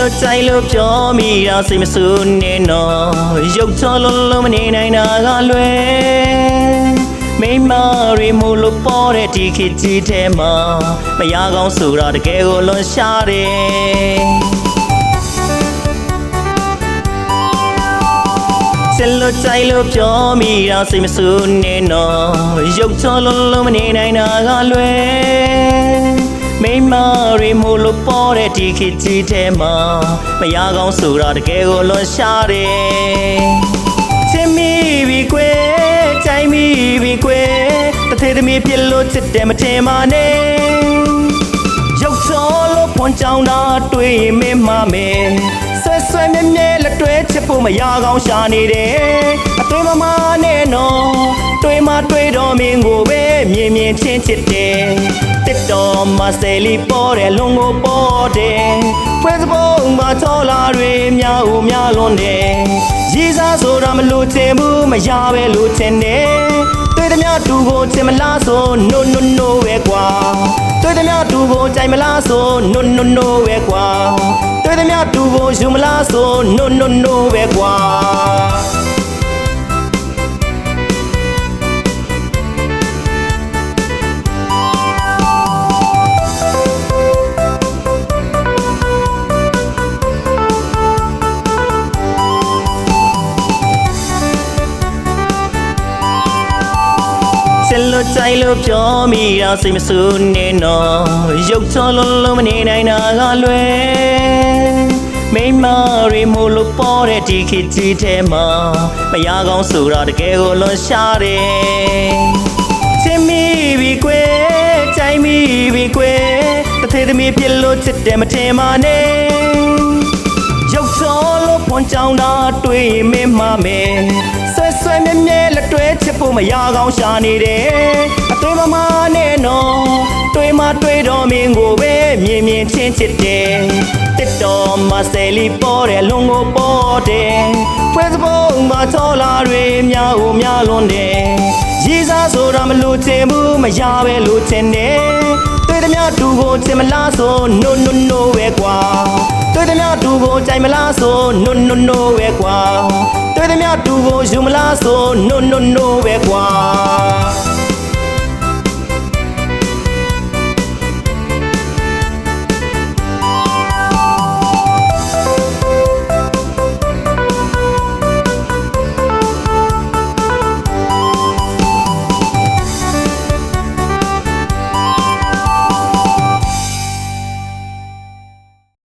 လို့ကြိုက်လို့ပြောမိတာစိတ်မဆူနေတော့ရုပ်ချလုံးမနေနိုင်တာကလွယ်မိမရီမလို့ပေါ်တဲ့ဒီခေတ်ကြီးထဲမှာမရကောင်းဆိုတာတကယ်ကိုလွန်ရှားတယ်စိတ်လို့ကြိုက်လို့ပြောမိတာစိတ်မဆူနေတော့ရုပ်ချလုံးမနေနိုင်တာကလွယ်မိမရီမလို့ပေါ်တဲ့ဒီခေတ်ကြီးထဲမှာမရကောင်းဆိုတာတကယ်ကိုလွန်ရှားတယ်ချစ်မိပြီကွယ်ကြိုက်မိပြီကွယ်တထေသမီးဖြစ်လို့ချစ်တယ်မထင်ပါနဲ့ရုပ်စောလို့ဖွန်ကြောင်တာတွေ့မင်းမမယ်ဆွဲမြဲမြဲလက်တွဲချစ်ဖို့မရကောင်းရှာနေတယ်အတွေ့မမနဲ့နော်တွေ့မတွေ့တော့မင်းကိုပဲမြင်မြင်ချင်းချစ်တယ်တစ်တော်မဆယ်လီပေါ်တယ်လုံကိုပေါ်တယ်ဖွဲ့စပုံးမှာချောလာတွေများဦးများလွန်တယ်ရည်စားဆိုတာမလို့ချင်ဘူးမရပဲလို့ချင်တယ်တွေ့သမျှတူကိုချင်မလားဆို no no no ပဲကွာတွေ့သမျှတူကိုကြိုက်မလားဆို no no no ပဲကွာတွေ့သမျှတူကိုယူမလားဆို no no no ပဲကွာစိတ်လို့ကြိုက်လို့ပြောမိတာစိတ်မဆူနေတော့ရုပ်ချလုံးမနေနိုင်တာကလွယ်မိမရီမလို့ပေါ်တဲ့ဒီခေတ်ကြီးထဲမှာမရကောင်းဆိုတာတကယ်ကိုလွန်ရှားတယ်ချစ်မိပြီကွယ်ကြိုက်မိပြီကွယ်တထေသမီးဖြစ်လို့ချစ်တယ်မထင်ပါနဲ့ရုပ်ချလို့ဖွန်ကြောင်တာတွေ့မင်းမမယ်ဆွဲမြဲမြဲလက်တွဲချစ်ဖို့မရကောင်းရှာနေတယ်အတွေ့မမနဲ့နော်တွေ့မတွေ့တော့မင်းကိုပဲမြင်မြင်ချင်းချစ်တယ်တစ်တော်မဆယ်လီပေါ်တယ်လုံကိုပေါ်တယ်ဖွဲ့စပုံးမှာချောလာတွေများဦးများလွန်တယ်ရည်စားဆိုတာမလို့ချင်ဘူးမရပဲလို့ချင်တယ်တွေ့သမျှတူကိုချင်မလားဆို no no no ပဲကွာတွေ့သမျှတူကိုကြိုက်မလားဆို no no no ပဲကွာတွေ့သမျှတူကိုယူမလားဆို no no no ပဲကွာ